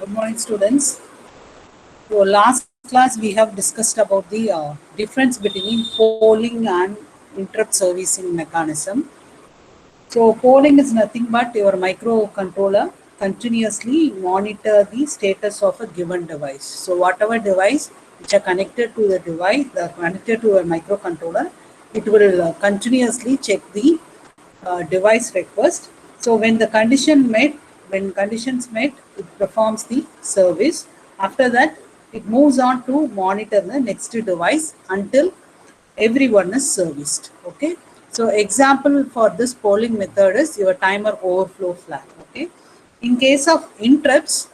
Good morning, students. So, last class we have discussed about the difference between polling and interrupt servicing mechanism. So, polling is nothing but your microcontroller continuously monitor the status of a given device. So, whatever device which are connected to the device, connected to a microcontroller, it will continuously check the device request. So, when conditions met, it performs the service. After that, it moves on to monitor the next device until everyone is serviced. Okay. So example for this polling method is your timer overflow flag. Okay. In case of interrupts,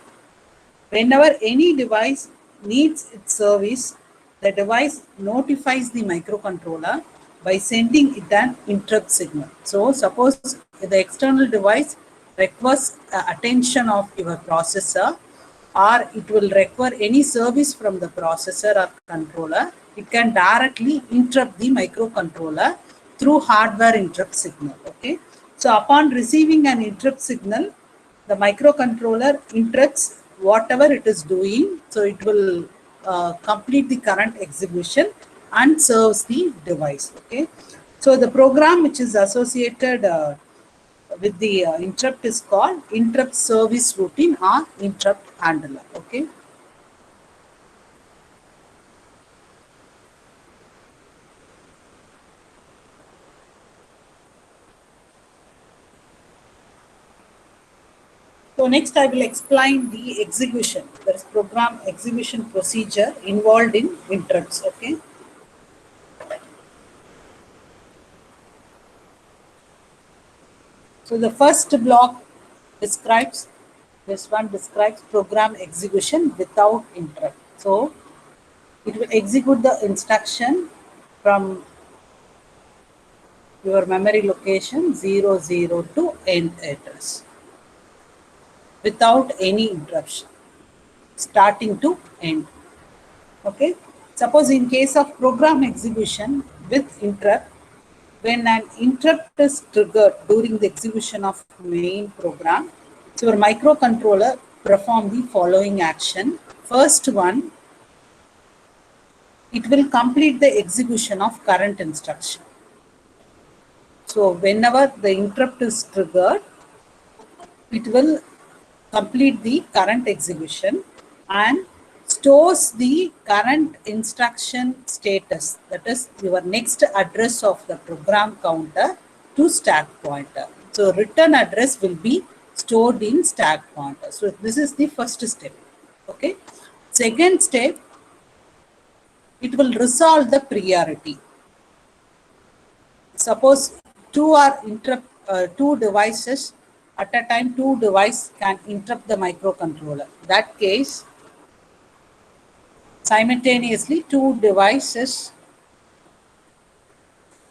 whenever any device needs its service, the device notifies the microcontroller by sending it an interrupt signal. So suppose the external device requests attention of your processor, or it will require any service from the processor or controller, it can directly interrupt the microcontroller through hardware interrupt signal. Okay. So upon receiving an interrupt signal, the microcontroller interrupts whatever it is doing. So it will complete the current execution and serves the device. Okay. So the program which is associated with the interrupt is called interrupt service routine or interrupt handler. Okay. So next I will explain the execution. There is program execution procedure involved in interrupts. Okay. So the first block describes, this one describes program execution without interrupt. So it will execute the instruction from your memory location 00 to end address without any interruption, starting to end. Okay. Suppose in case of program execution with interrupt, when an interrupt is triggered during the execution of main program, so your microcontroller perform the following action. First one, it will complete the execution of current instruction. So whenever the interrupt is triggered, it will complete the current execution and stores the current instruction status, that is your next address of the program counter, to stack pointer. So return address will be stored in stack pointer. So this is the first step. Okay. Second step, it will resolve the priority. Suppose two devices at a time, two devices can interrupt the microcontroller. That case, simultaneously two devices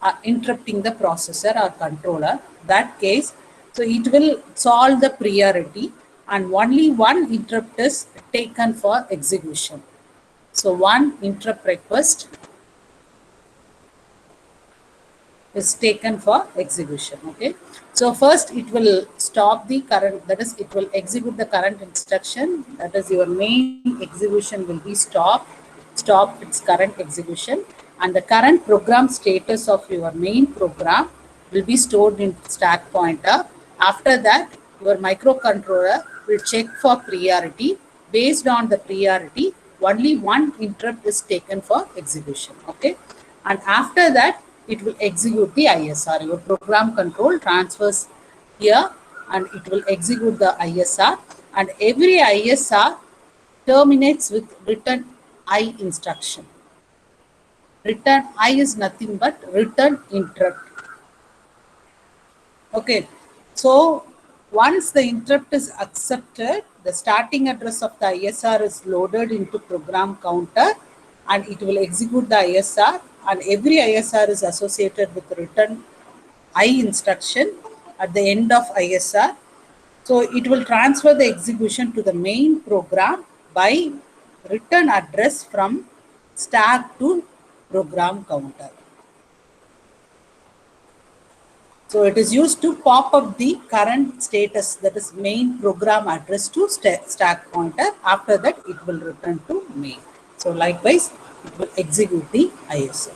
are interrupting the processor or controller. That case, so it will solve the priority and only one interrupt is taken for execution. So one interrupt request is taken for execution. Okay. So first it will stop the current, that is it will execute the current instruction, that is your main execution will be stop its current execution, and the current program status of your main program will be stored in stack pointer. After that, your microcontroller will check for priority. Based on the priority, only one interrupt is taken for execution. Okay. And after that, it will execute the ISR. Your program control transfers here and it will execute the ISR, and every ISR terminates with return I instruction. Return I is nothing but return interrupt. Okay. So once the interrupt is accepted, the starting address of the ISR is loaded into program counter and it will execute the ISR, and every ISR is associated with return I instruction at the end of ISR. So it will transfer the execution to the main program by return address from stack to program counter. So it is used to pop up the current status, that is main program address to stack pointer. After that, it will return to main. So likewise, it will execute the ISR.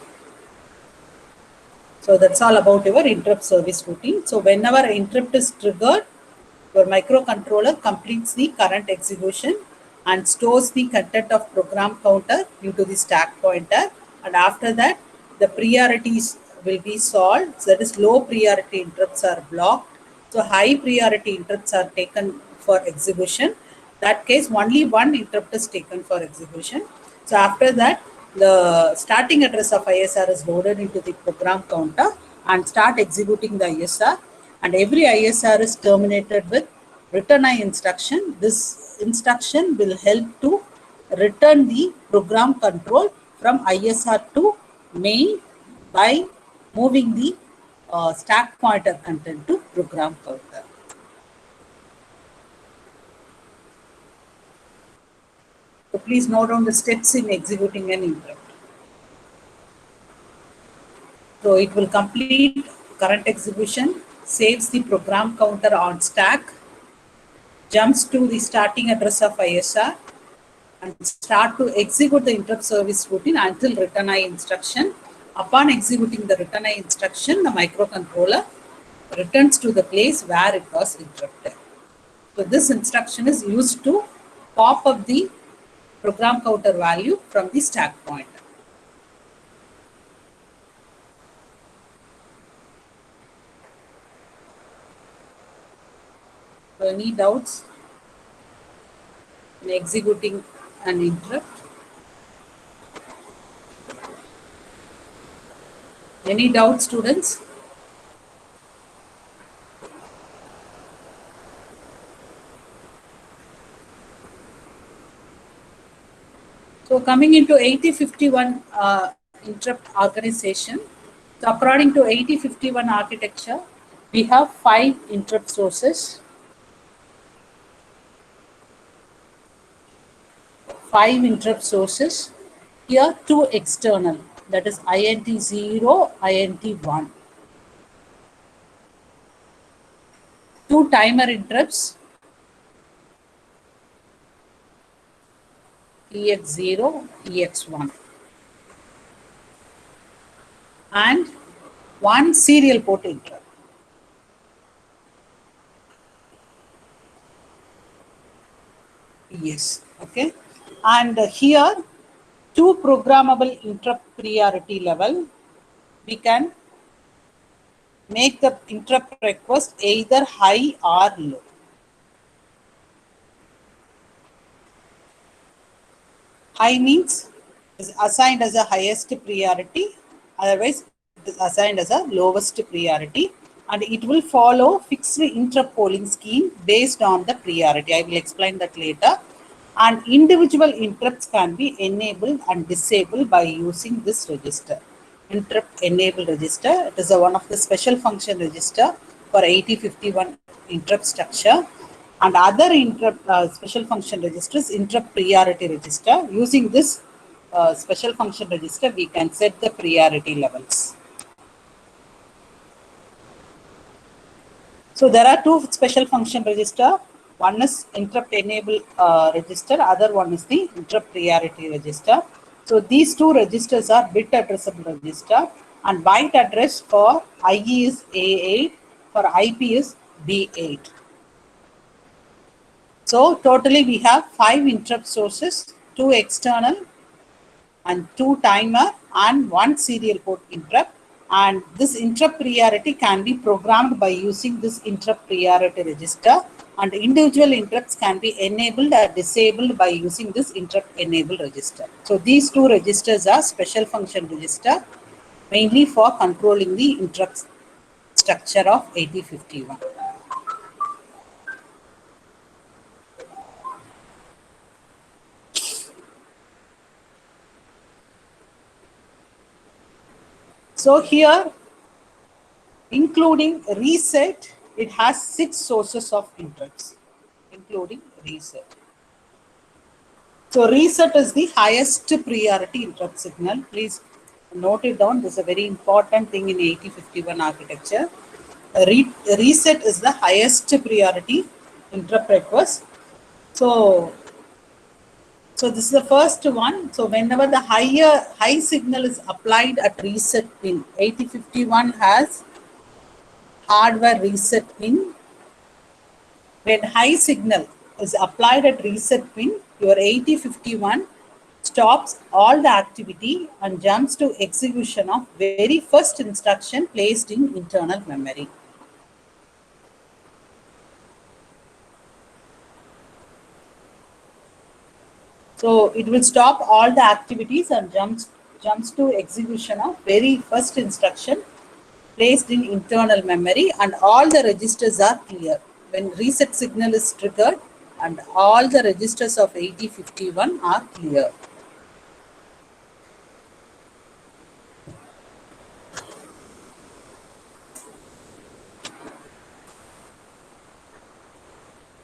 So that's all about your interrupt service routine. So whenever interrupt is triggered, your microcontroller completes the current execution and stores the content of program counter into the stack pointer. And after that, the priorities will be solved. So that is, low priority interrupts are blocked. So high priority interrupts are taken for execution. That case, only one interrupt is taken for execution. So after that, the starting address of ISR is loaded into the program counter and start executing the ISR. And every ISR is terminated with return I instruction. This instruction will help to return the program control from ISR to main by moving the stack pointer content to program counter. So please note down the steps in executing an interrupt. So it will complete current execution, saves the program counter on stack, jumps to the starting address of ISR, and start to execute the interrupt service routine until return I instruction. Upon executing the return I instruction, the microcontroller returns to the place where it was interrupted. So this instruction is used to pop up the program counter value from the stack pointer. So any doubts in executing an interrupt? Any doubts, students? So coming into 8051 interrupt organization, so according to 8051 architecture, we have 5 interrupt sources, 5 interrupt sources. Here 2 external, that is INT0, INT1. 2 timer interrupts, EX0, EX1. And 1 serial port interrupt. Yes, okay. And here 2 programmable interrupt priority level. We can make the interrupt request either high or low. High means is assigned as a highest priority, otherwise it is assigned as a lowest priority, and it will follow fixed interrupt polling scheme based on the priority. I will explain that later. And individual interrupts can be enabled and disabled by using this register. Interrupt enable register. It is one of the special function register for 8051 interrupt structure. And other interrupt special function registers, interrupt priority register. Using this special function register, we can set the priority levels. So there are 2 special function register. One is interrupt enable register, other one is the interrupt priority register. So these 2 registers are bit addressable register, and byte address for IE is A8, for IP is B8. So totally we have 5 interrupt sources, 2 external and 2 timer and 1 serial port interrupt. And this interrupt priority can be programmed by using this interrupt priority register, and individual interrupts can be enabled or disabled by using this interrupt enable register. So these 2 registers are special function register, mainly for controlling the interrupt structure of 8051. So here, including reset, it has 6 sources of interrupts, including reset. So reset is the highest priority interrupt signal. Please note it down. This is a very important thing in 8051 architecture. reset is the highest priority interrupt request. So this is the first one. So whenever the high signal is applied at reset pin, 8051 has hardware reset pin. When high signal is applied at reset pin, your 8051 stops all the activity and jumps to execution of very first instruction placed in internal memory. So it will stop all the activities and jumps to execution of very first instruction placed in internal memory, and all the registers are clear. When reset signal is triggered and all the registers of 8051 are clear.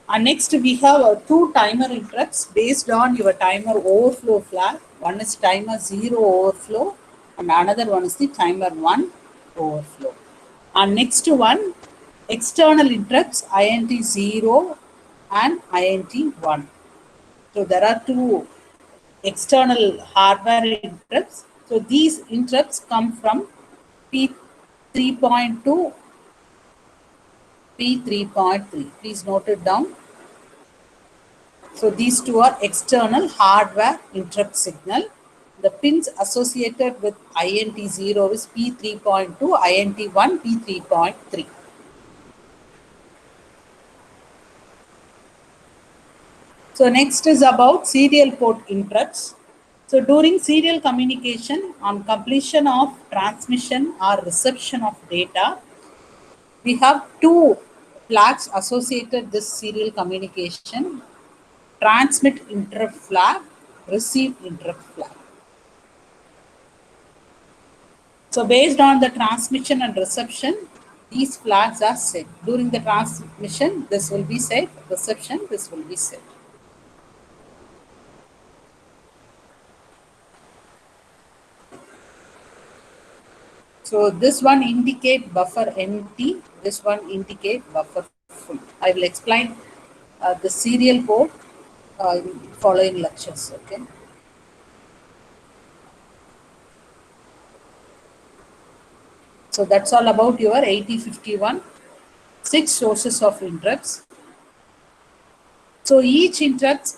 And next we have two timer interrupts based on your timer overflow flag. One is timer 0 overflow and another one is the timer 1 overflow. And next one, external interrupts INT 0 and INT 1. So there are two external hardware interrupts. So these interrupts come from P3.2, P3.3. Please note it down. So these two are external hardware interrupt signal. The pins associated with INT0 is P3.2, INT1, P3.3. So next is about serial port interrupts. So during serial communication, on completion of transmission or reception of data, we have two flags associated with this serial communication: transmit interrupt flag, receive interrupt flag. So based on the transmission and reception, these flags are set. During the transmission, this will be set. Reception, this will be set. So this one indicate buffer empty, this one indicate buffer full. I will explain the serial port in following lectures. Okay. So that's all about your 8051. 6 sources of interrupts. So each interrupt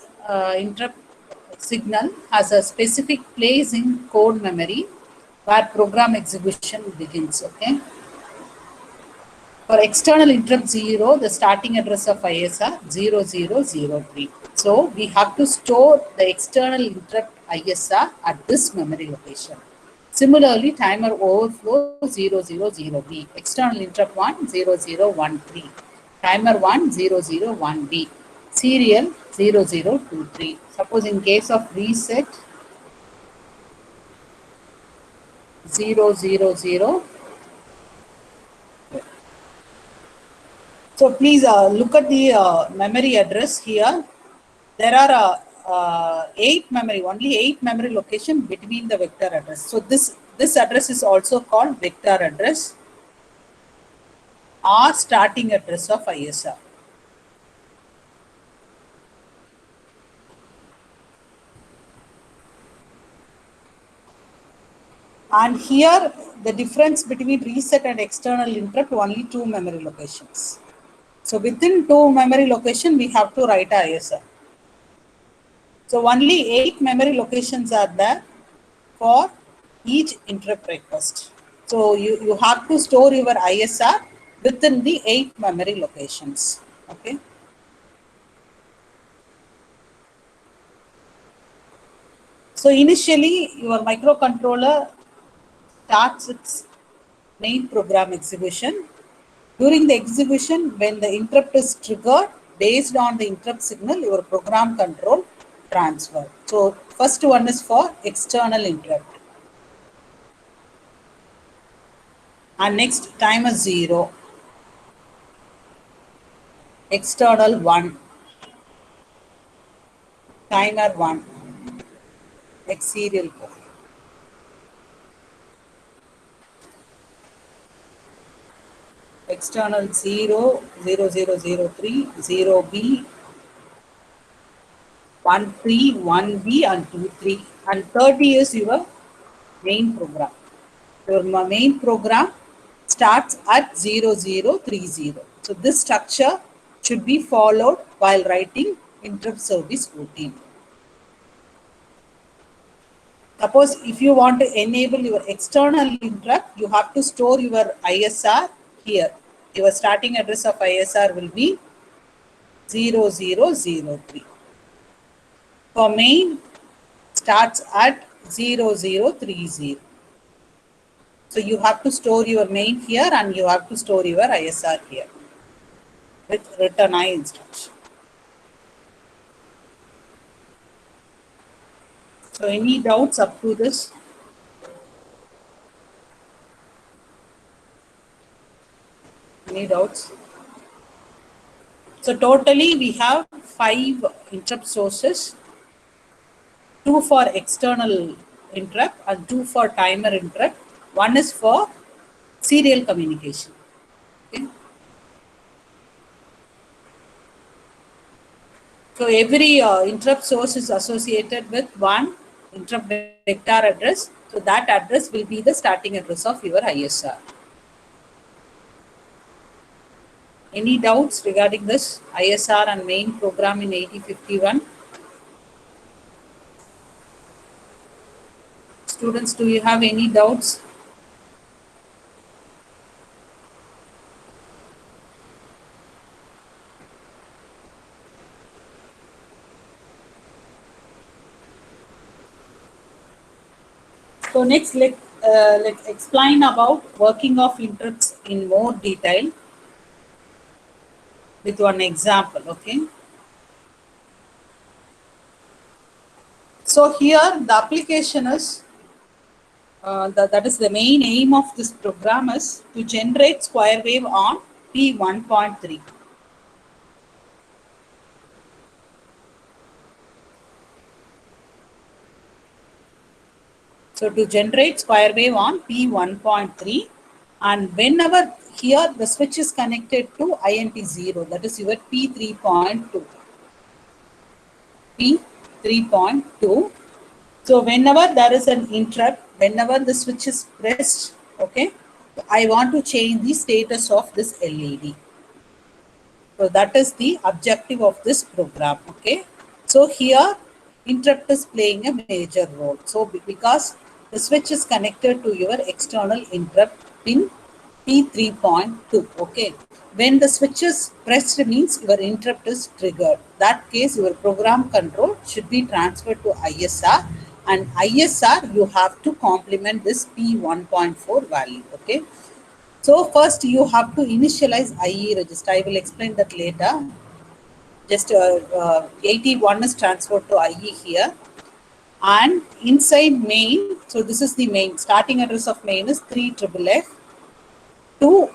signal has a specific place in code memory where program execution begins. Okay. For external interrupt 0, the starting address of ISR 0003. So we have to store the external interrupt ISR at this memory location. Similarly, timer overflow 000B, external interrupt 1 0013, timer 1 001B, serial 0023. Suppose in case of reset 000. So please look at the memory address here. There are 8 memory location between the vector address. So this address is also called vector address or starting address of ISR. And here the difference between reset and external interrupt, only 2 memory locations. So within 2 memory location, we have to write a ISR. So only 8 memory locations are there for each interrupt request. So you have to store your ISR within the 8 memory locations. Okay. So initially your microcontroller starts its main program execution. During the execution, when the interrupt is triggered, based on the interrupt signal, your program control transfer. So first one is for external interrupt. And next timer 0, external 1, timer 1, like serial port. . external 0, 0, 0, 0, 3, 0B, 1, 3, 1B and 2, 3. And 30 is your main program. Your main program starts at 0, 0, 3, 0. So this structure should be followed while writing interrupt service routine. Suppose if you want to enable your external interrupt, you have to store your ISR here. Your starting address of ISR will be 0003. For main starts at 0030. So you have to store your main here and you have to store your ISR here with return I instruction. So any doubts up to this? Any doubts? So totally we have 5 interrupt sources, 2 for external interrupt and 2 for timer interrupt. One is for serial communication. Okay. So every interrupt source is associated with one interrupt vector address. So that address will be the starting address of your ISR. Any doubts regarding this ISR and main program in 8051? Students, do you have any doubts? So next, let's explain about working of interrupts in more detail with one example. Okay. So here the application is that is the main aim of this program is to generate square wave on P1.3. So to generate square wave on P1.3, and whenever here the switch is connected to INT0, that is your P3.2. P3.2. So whenever there is an interrupt, whenever the switch is pressed, okay, I want to change the status of this LED. So that is the objective of this program. Okay. So here interrupt is playing a major role. So because the switch is connected to your external interrupt pin P3.2. Okay. When the switch is pressed means your interrupt is triggered. That case your program control should be transferred to ISR, and ISR you have to complement this P1.4 value. Okay. So first you have to initialize IE register. I will explain that later. Just 81 is transferred to IE here. And inside main, so this is the main, starting address of main is 3FFF to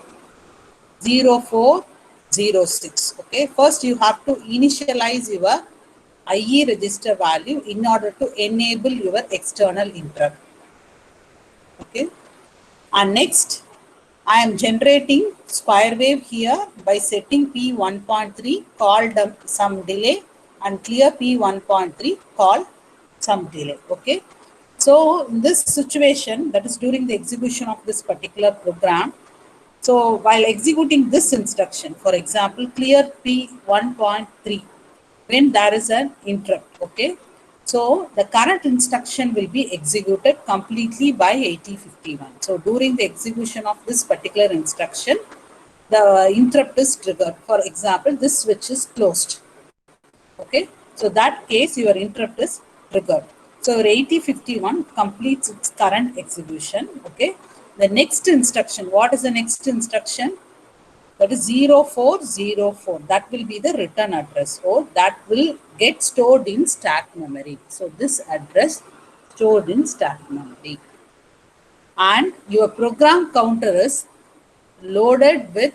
0406. Okay, first you have to initialize your IE register value in order to enable your external interrupt. Okay, and next I am generating square wave here by setting P1.3 called some delay and clear P1.3 call some delay. Okay. So in this situation, that is during the execution of this particular program. So while executing this instruction, for example, clear P1.3, when there is an interrupt. Okay. So the current instruction will be executed completely by 8051. So during the execution of this particular instruction, the interrupt is triggered. For example, this switch is closed. Okay. So that case your interrupt is triggered. So your 8051 completes its current execution. Okay. The next instruction, what is the next instruction? That is 0404. That will be the return address, or that will get stored in stack memory. So this address stored in stack memory. And your program counter is loaded with,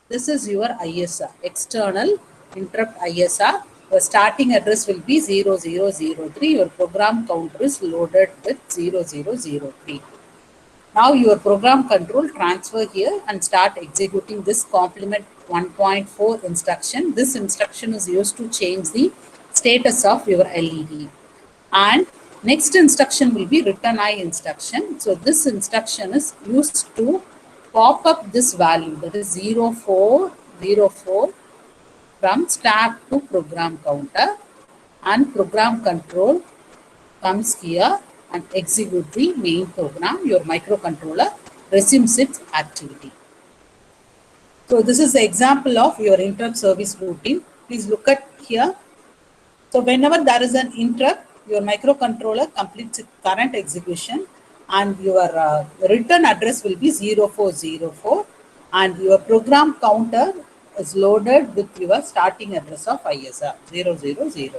this is your ISR, external interrupt ISR. The starting address will be 0003. Your program counter is loaded with 0003. Now your program control transfer here and start executing this complement 1.4 instruction. This instruction is used to change the status of your LED. And next instruction will be return I instruction. So this instruction is used to pop up this value, that is 0404 from stack to program counter, and program control comes here and execute the main program. Your microcontroller resumes its activity. So this is the example of your interrupt service routine. Please look at here. So whenever there is an interrupt, your microcontroller completes its current execution and your return address will be 0404 and your program counter is loaded with your starting address of ISR 0003.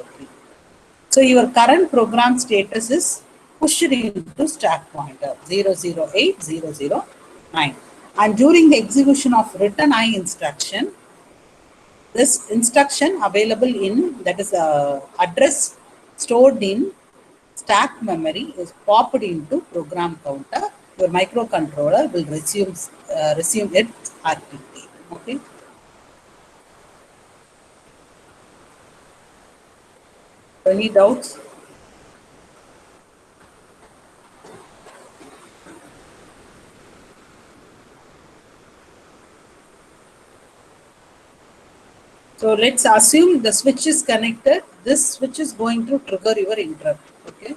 So your current program status is pushed into stack pointer 008009. And during the execution of return I instruction, this instruction available in, that is address stored in stack memory, is popped into program counter. Your microcontroller will resume its activity. Okay. Any doubts? So let's assume the switch is connected. This switch is going to trigger your interrupt. Okay.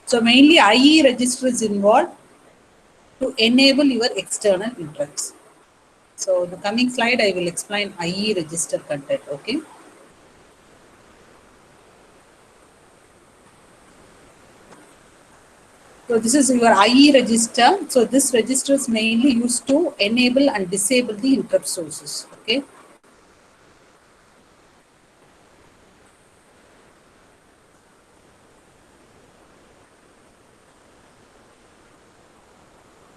So mainly IE register is involved to enable your external interrupts. So the coming slide I will explain IE register content. Okay. So this is your IE register. So this register is mainly used to enable and disable the interrupt sources. Okay.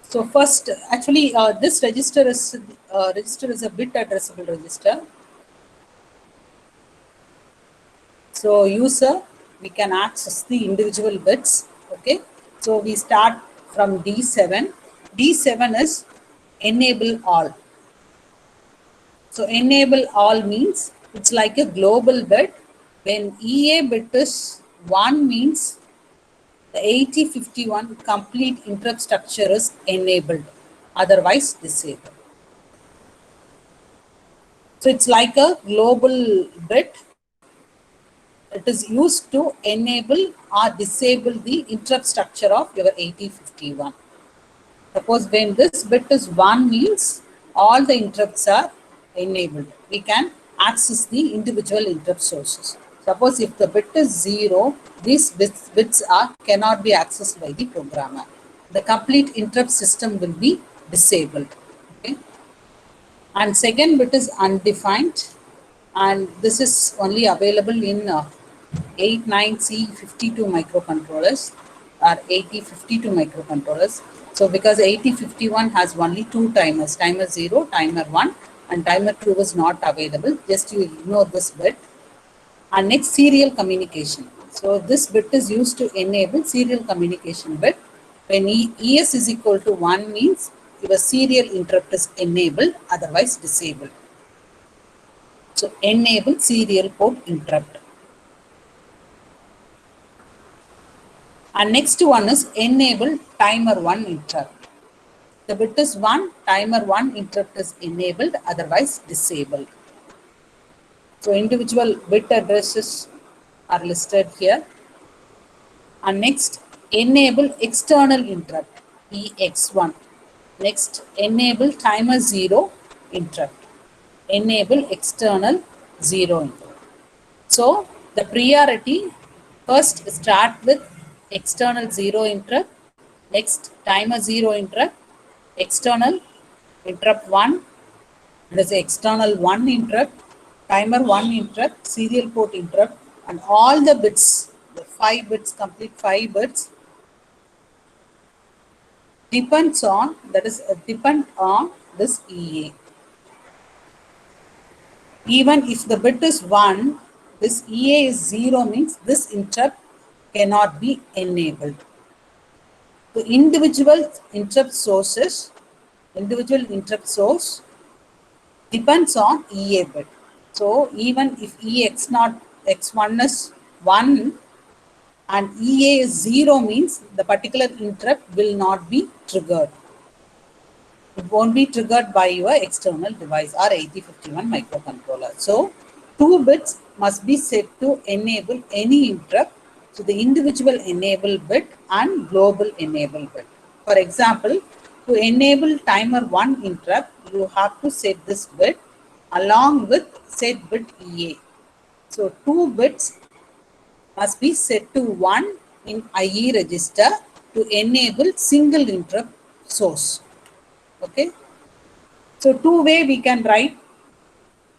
So first, actually, this register is a bit addressable register. So user, we can access the individual bits. Okay. So we start from D7. D7 is enable all. So enable all means it's like a global bit. When EA bit is 1 means the 8051 complete interrupt structure is enabled, otherwise disabled. So it's like a global bit. It is used to enable or disable the interrupt structure of your 8051. Suppose when this bit is 1 means all the interrupts are enabled. We can access the individual interrupt sources. Suppose if the bit is 0, these bits cannot be accessed by the programmer. The complete interrupt system will be disabled. Okay. And second bit is undefined, and this is only available in 89C52 microcontrollers or 8052 microcontrollers. So because 8051 has only 2 timers, timer 0, timer 1, and timer 2 is not available, just you ignore this bit. And next, serial communication. So this bit is used to enable serial communication bit. When ES is equal to 1 means your serial interrupt is enabled, otherwise disabled. So enable serial port interrupt. And next one is enable timer 1 interrupt. The bit is 1, timer 1 interrupt is enabled, otherwise disabled. So individual bit addresses are listed here. And next, enable external interrupt, EX1. Next, enable timer 0 interrupt. Enable external 0 interrupt. So the priority, first start with external 0 interrupt. Next, timer 0 interrupt. External interrupt 1. It is external 1 interrupt. Timer 1 interrupt, serial port interrupt, and all the bits, the 5 bits, complete 5 bits, depends on, that is depend on this EA. Even if the bit is 1, this EA is 0 means this interrupt cannot be enabled. The individual interrupt source depends on EA bit. So even if EX not X1 is 1 and EA is 0 means the particular interrupt will not be triggered. It won't be triggered by your external device or 8051 microcontroller. So, 2 bits must be set to enable any interrupt. So, the individual enable bit and global enable bit. For example, to enable timer 1 interrupt, you have to set this bit along with set bit EA. So, 2 bits must be set to 1 in IE register to enable single interrupt source. Okay. So two way we can write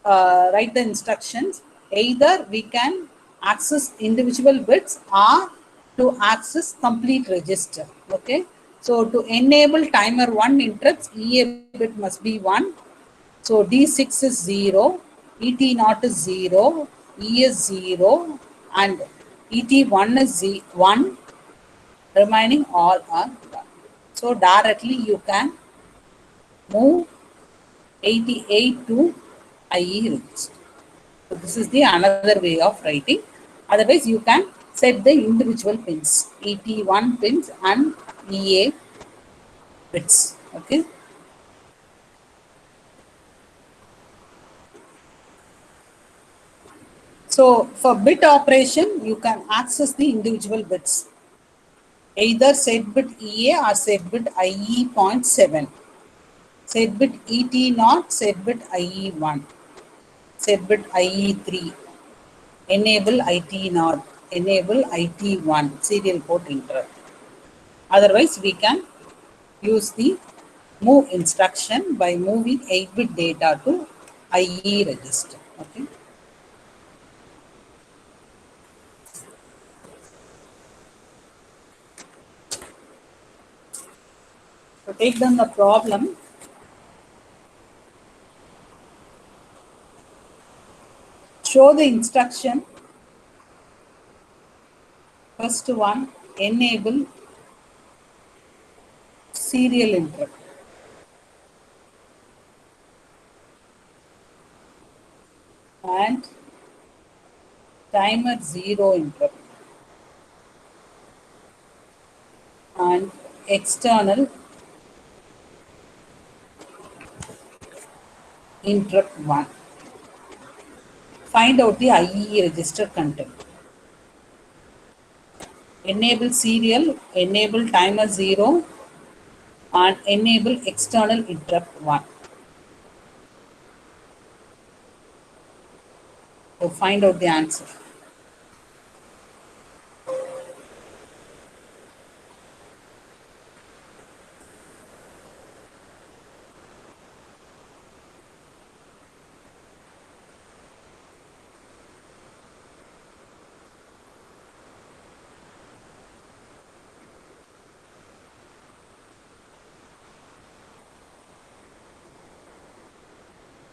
the instructions. Either we can access individual bits or to access complete register. Okay. So to enable timer 1 interrupts, EA bit must be 1. So D6 is 0, ET0 is 0, E is 0, and ET1 is 1, remaining all are 1. So directly you can move 88 to IE register. So this is the another way of writing. Otherwise, you can set the individual pins, ET1 pins and EA bits. Okay. So for bit operation, you can access the individual bits. Either set bit EA or set bit IE.7. Set bit ET0, set bit IE1. Set bit IE3. Enable IT0, enable IT1, serial port interrupt. Otherwise, we can use the move instruction by moving 8-bit data to IE register. Okay. So take down the problem. Show the instruction. First one, enable serial interrupt. And timer 0 interrupt. And external interrupt 1. Find out the IE register content. Enable serial, enable timer 0, and enable external interrupt 1. So find out the answer.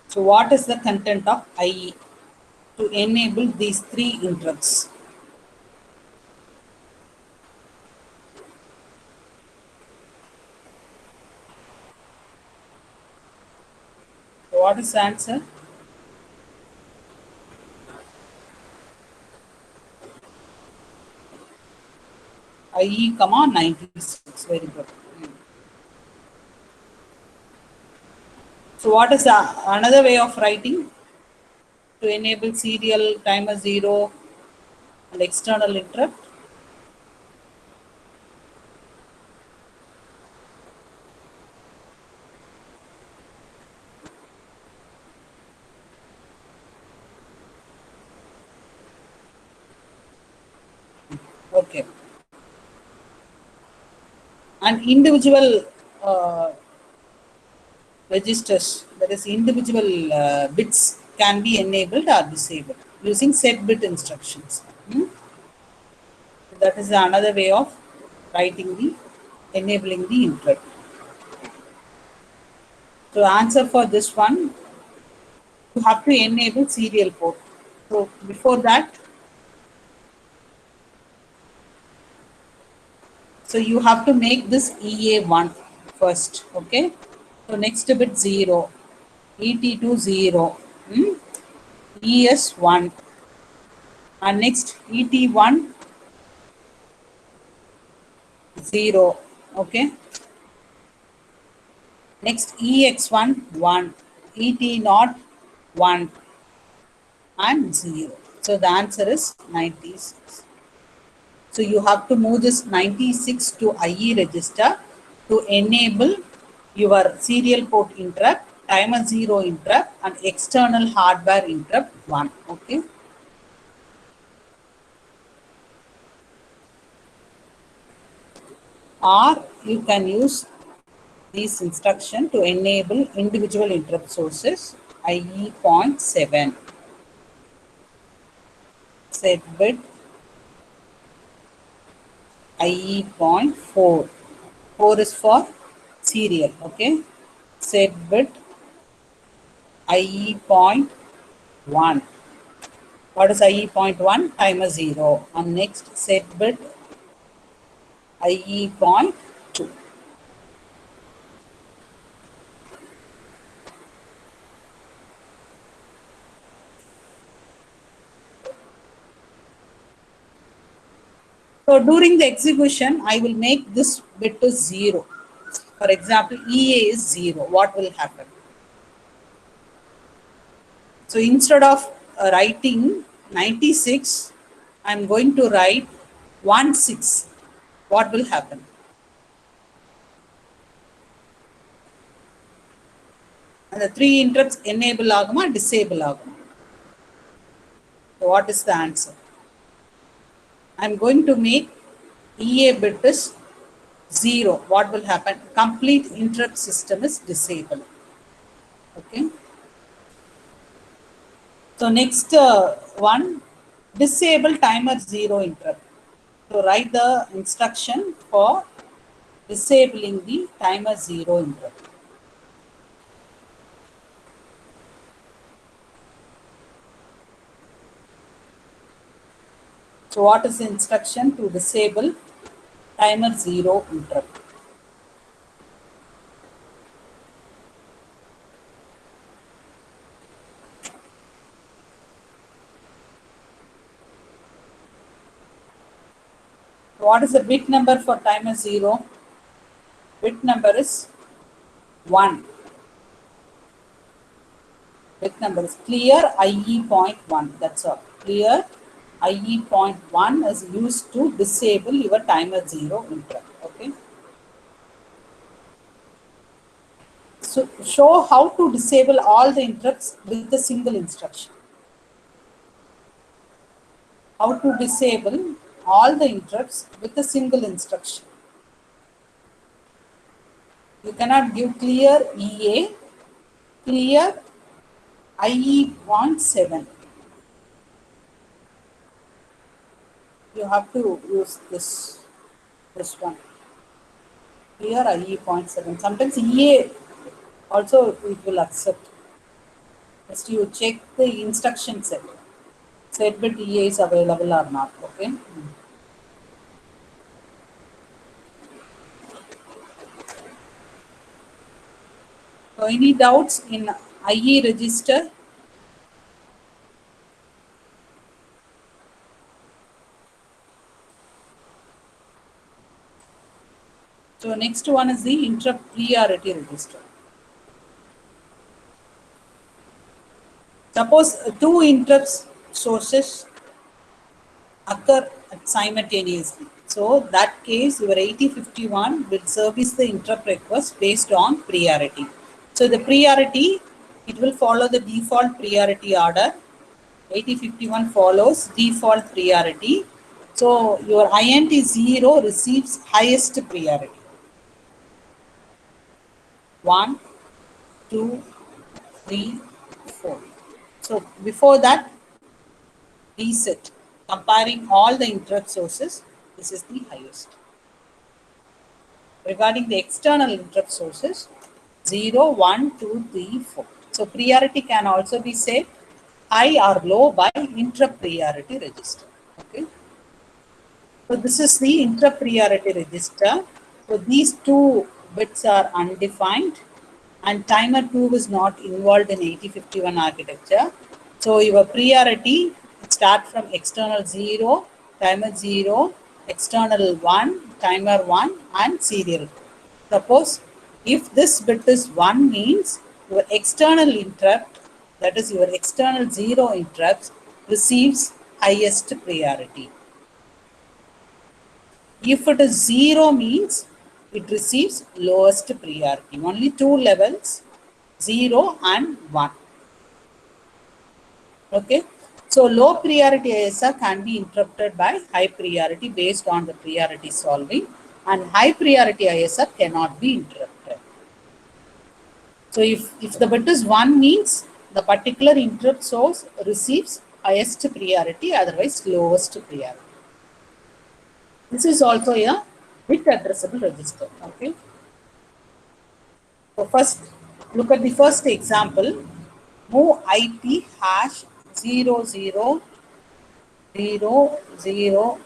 So what is the content of IE to enable these 3 interrupts? So what is the answer? IE, 96. Very good. So what is another way of writing to enable serial timer 0 and external interrupt? Okay. And individual registers, that is individual bits, can be enabled or disabled using set bit instructions. That is another way of writing the enabling the interrupt. So answer for this one, you have to enable serial port. So before that, So you have to make this EA1 first, okay? So next bit 0, ET2 0, ES1, and next ET1 0, okay? Next EX1 1, ET0 1, and 0. So the answer is 96. So you have to move this 96 to IE register to enable your serial port interrupt, timer 0 interrupt, and external hardware interrupt 1. Okay. Or you can use this instruction to enable individual interrupt sources, IE 0.7. Set bit IE 0.4. 4 is for serial, okay? Set bit IE 0.1. What is IE 0.1? Timer 0. And next set bit IE 0.2. So during the execution, I will make this bit to 0. For example, EA is 0. What will happen? So instead of writing 96, I'm going to write 16. What will happen? And the 3 interrupts enable aguma, disable aguma. So what is the answer? I'm going to make EA bit is 0. What will happen? Complete interrupt system is disabled. Okay. So next one, disable timer 0 interrupt. So write the instruction for disabling the timer 0 interrupt. So what is the instruction to disable timer 0 interrupt? What is the bit number for timer 0? Bit number is 1. Bit number is clear IE 0.1. That's all. Clear IE 0.1 is used to disable your timer 0 interrupt. Okay. So show how to disable all the interrupts with a single instruction. How to disable all the interrupts with a single instruction. You cannot give clear EA, clear IE 0.7. You have to use this one. Clear IE 0.7. Sometimes EA also it will accept. Just you check the instruction set. Set bit EA is available or not. Okay. So any doubts in IE register? So next one is the interrupt priority register. Suppose 2 interrupt sources occur simultaneously. So that case your 8051 will service the interrupt request based on priority. So the priority, it will follow the default priority order. 8051 follows default priority. So your INT 0 receives highest priority. 1, 2, 3, 4. So before that, reset. Comparing all the interrupt sources, this is the highest. Regarding the external interrupt sources, 0, 1, 2, 3, 4. So priority can also be set high or low by interrupt priority register. Okay. So this is the interrupt priority register. So these two bits are undefined and timer 2 is not involved in 8051 architecture. So your priority start from external 0, timer 0, external 1, timer 1 and serial. Suppose if this bit is 1 means your external interrupt, that is your external 0 interrupts, receives highest priority. If it is 0 means it receives lowest priority. Only two levels, 0 and 1. Okay. So low priority ISR can be interrupted by high priority based on the priority solving, and high priority ISR cannot be interrupted. So if the bit is 1 means the particular interrupt source receives highest priority, otherwise lowest priority. This is also a bit addressable register. Okay. So first, look at the first example. Move IP hash 00 0 0 0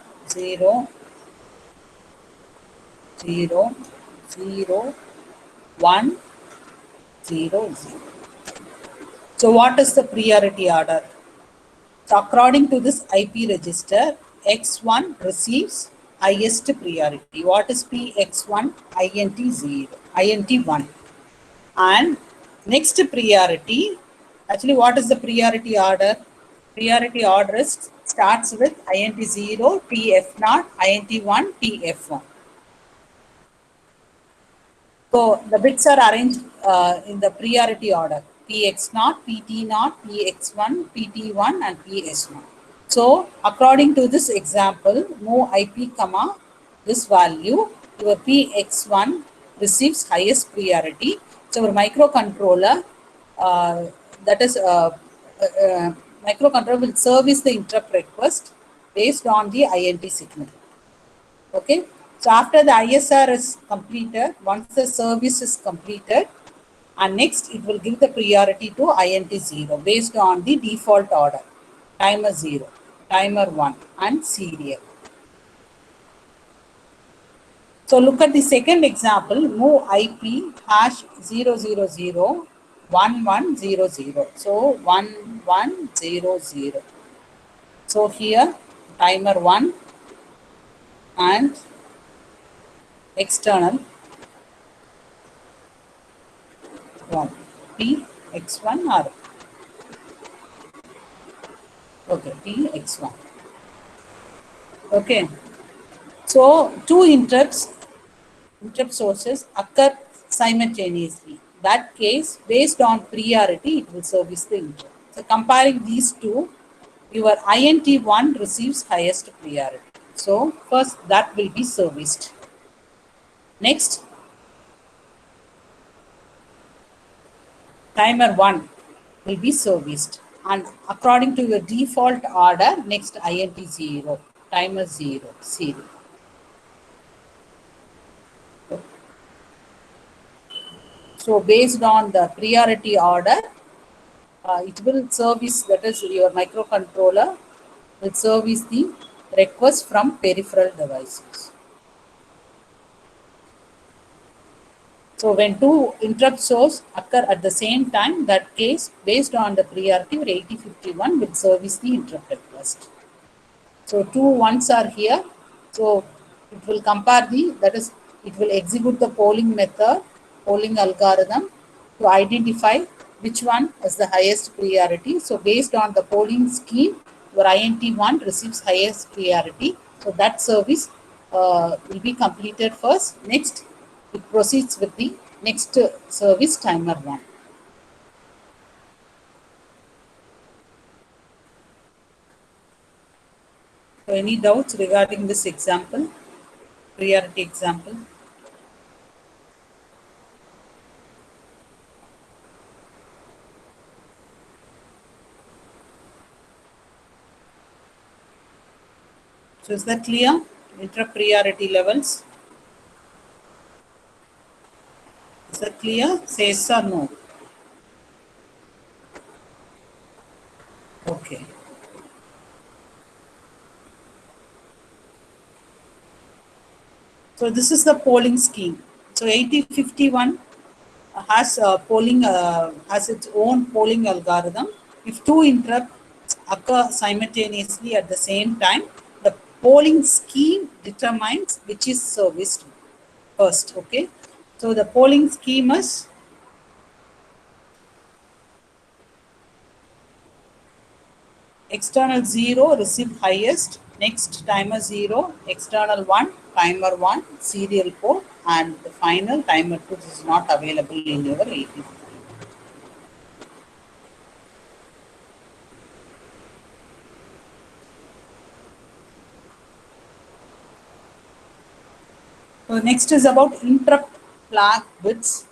0 0 1 0 0. So what is the priority order? So according to this IP register, X1 receives highest priority. What is PX1? INT 0, INT 1. And next priority, actually what is the priority order? Priority order starts with INT 0, TF0, INT 1, TF1. So the bits are arranged in the priority order: PX0, PT0, PX1, PT1 and PS1. So according to this example, move IP comma this value, your PX1 receives highest priority. So our microcontroller, uh, that is microcontroller will service the interrupt request based on the INT signal. Okay. So after the ISR is completed, once the service is completed, and next it will give the priority to INT 0 based on the default order: timer 0, timer 1 and serial. So look at the second example, move IP hash 000 1100. So 1100. So here timer 1 and external 1, PX1 or okay, PX1. Okay. So two interrupt sources occur simultaneously. That case, based on priority, it will service the interrupt. So comparing these two, your INT1 receives highest priority. So first that will be serviced. Next, timer 1 will be serviced. And according to your default order, next INT 0, timer 0, serial. So based on the priority order, it will service, that is your microcontroller will service the request from peripheral devices. So when two interrupt sources occur at the same time, that case based on the priority, your 8051 will service the interrupt request. So two ones are here. So it will compare the, that is, it will execute the polling method, polling algorithm to identify which one is the highest priority. So based on the polling scheme, your INT1 receives highest priority. So that service will be completed first. Next, it proceeds with the next service, timer 1. So any doubts regarding this example, priority example? So is that clear? Interrupt priority levels. Is that clear? Say yes or no. Okay. So this is the polling scheme. So 8051 has its own polling algorithm. If two interrupts occur simultaneously at the same time, the polling scheme determines which is serviced first. Okay, so the polling scheme is external 0 receive highest, next timer 0, external 1, timer 1, serial port, and the final timer 2 is not available in your 80. So next is about interrupt flag bits.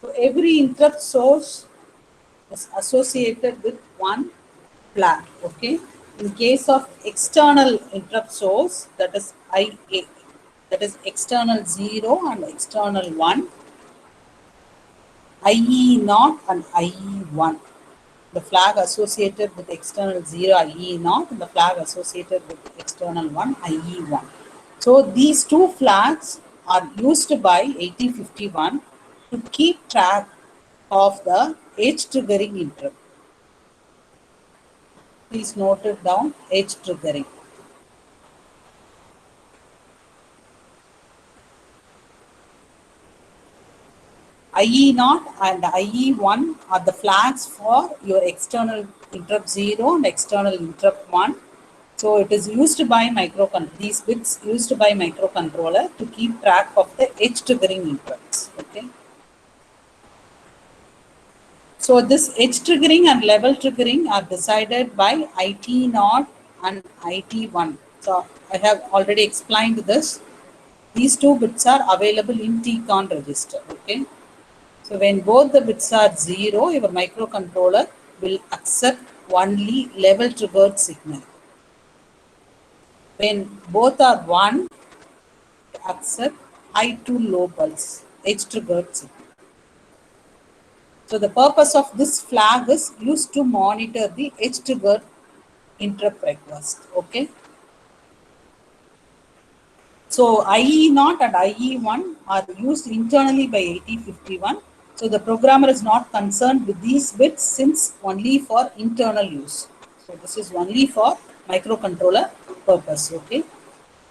So every interrupt source is associated with one flag. Okay. In case of external interrupt source, that is IA, that is external 0 and external 1, IE0 and IE1. The flag associated with external 0 IE0 and the flag associated with external 1 IE1. So these two flags are used by 8051 to keep track of the edge triggering interrupt. Please note it down, edge triggering. IE0 and IE1 are the flags for your external interrupt 0 and external interrupt 1. So it is used by these bits used by microcontroller to keep track of the edge triggering interrupts. Okay. So this edge triggering and level triggering are decided by IT0 and IT1. So I have already explained this. These two bits are available in TCON register. Okay. So when both the bits are 0, your microcontroller will accept only level triggered signal. When both are 1, accept high to low pulse, edge triggered signal. So the purpose of this flag is used to monitor the edge triggered interrupt request. Okay. So IE0 and IE1 are used internally by 8051. So the programmer is not concerned with these bits since only for internal use. So this is only for microcontroller purpose. Okay.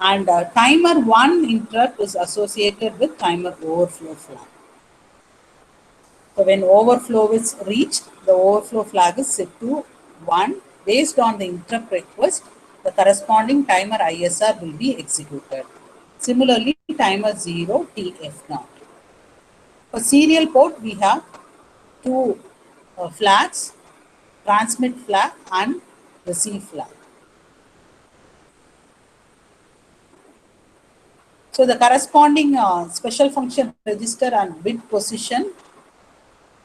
And timer 1 interrupt is associated with timer overflow flag. So when overflow is reached, the overflow flag is set to 1. Based on the interrupt request, the corresponding timer ISR will be executed. Similarly, timer 0 TF0. For serial port, we have two flags, transmit flag and receive flag. So the corresponding special function register and bit position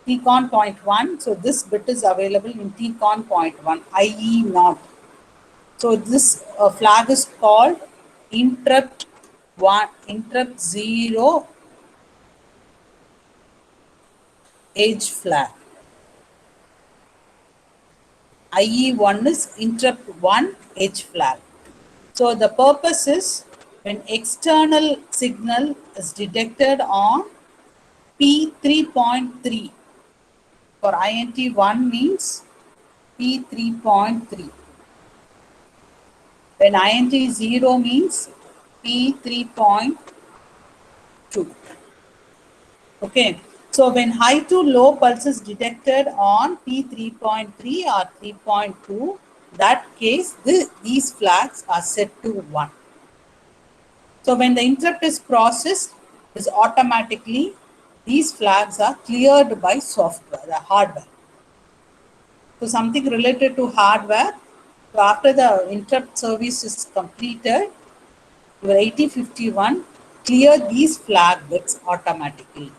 TCON point 1. So this bit is available in TCON point 1, IE0. So this flag is called interrupt 1, interrupt 0 edge flag. IE1 is interrupt 1 edge flag. So the purpose is when external signal is detected on P3.3. For INT1 means P3.3. When INT0 means P3.2. Okay. So when high to low pulse is detected on P3.3 or 3.2, that case these flags are set to 1. So when the interrupt is processed, is automatically these flags are cleared by software, the hardware. So something related to hardware. So after the interrupt service is completed, your 8051 clear these flag bits automatically.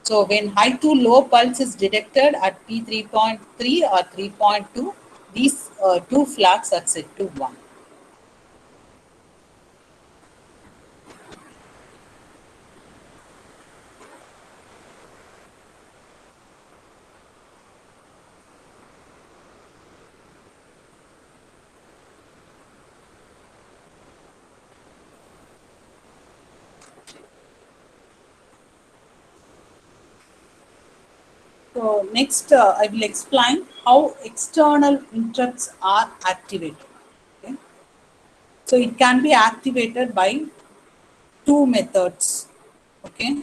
So when high to low pulse is detected at P3.3 or 3.2, these two flags are set to 1. So next, I will explain how external interrupts are activated. Okay? So it can be activated by two methods. Okay,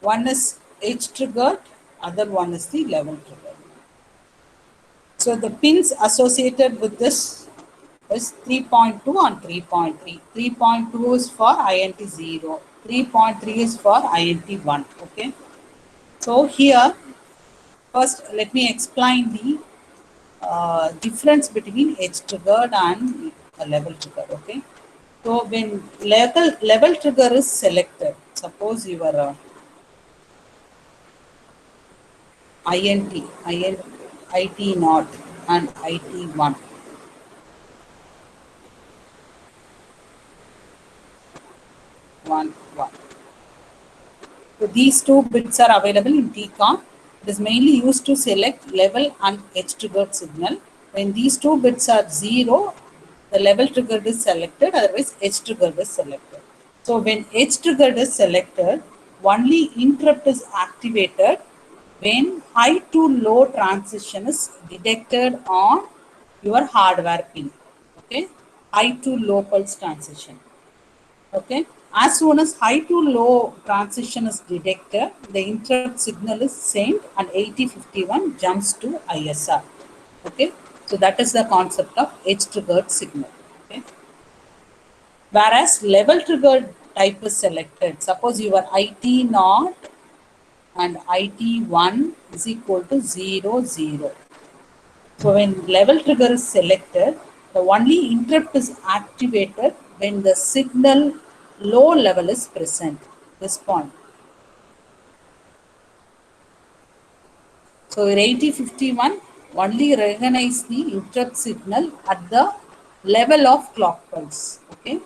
one is edge triggered, other one is the level triggered. So the pins associated with this is 3.2 and 3.3. 3.2 is for INT 0. 3.3 is for INT 1. Okay. So here, first let me explain the difference between edge triggered and level triggered. Okay. So when level trigger is selected, suppose your IT naught and IT1. One. So these two bits are available in TCON. It is mainly used to select level and edge triggered signal. When these two bits are 0, the level triggered is selected, otherwise edge triggered is selected. So when edge triggered is selected, only interrupt is activated when high to low transition is detected on your hardware pin. Okay, high to low pulse transition. Okay, as soon as high to low transition is detected, the interrupt signal is sent and 8051 jumps to ISR. Okay, so that is the concept of edge triggered signal. Okay, whereas level triggered type is selected. Suppose your IT naught and IT1 is equal to 0, 0. So when level trigger is selected, the only interrupt is activated when the signal low level is present, this point. So in 8051 only recognize the interrupt signal at the level of clock pulse. Okay.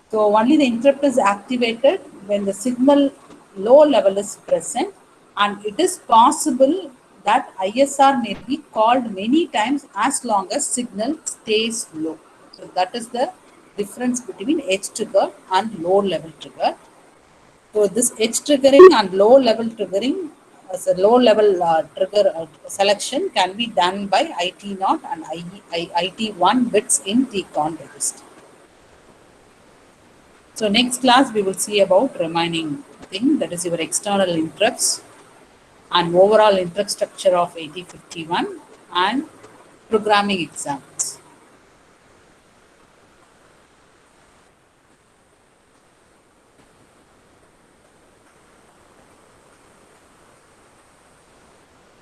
So only the interrupt is activated when the signal low level is present, and it is possible that ISR may be called many times as long as signal stays low. So that is the difference between edge trigger and low level trigger. So this edge triggering and low level triggering, as a low level trigger selection can be done by IT0 and IT1 bits in TCON register. So next class we will see about remaining thing, that is your external interrupts and overall interrupt structure of 8051 and programming examples.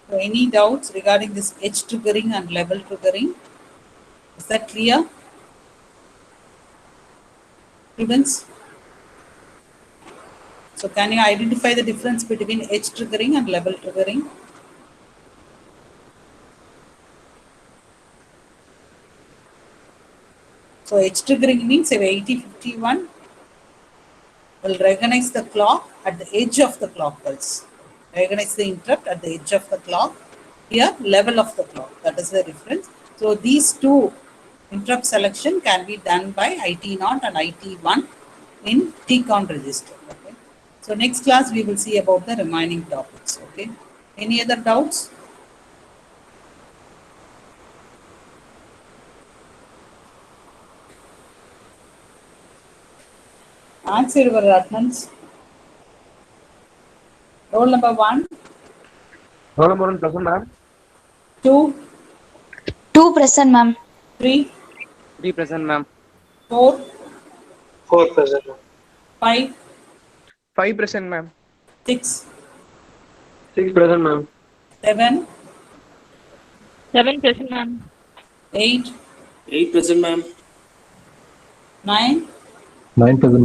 So any doubts regarding this edge triggering and level triggering? Is that clear? Students? So can you identify the difference between edge triggering and level triggering? So edge triggering means if 8051 will recognize the clock at the edge of the clock pulse. Recognize the interrupt at the edge of the clock. Here, level of the clock. That is the difference. So these two interrupt selection can be done by IT0 and IT1 in TCON register. Okay. So next class we will see about the remaining topics. Okay. Any other doubts? Answer your attendance. Roll number 1. Roll number 1 present, ma'am. 2. 2 present, ma'am. 3. 3 present, ma'am. 4. 4 present. 5. 5 present, ma'am. 6. 6 present, ma'am. 7. 7 present, ma'am. 8. 8 present, ma'am. 9. 9 present.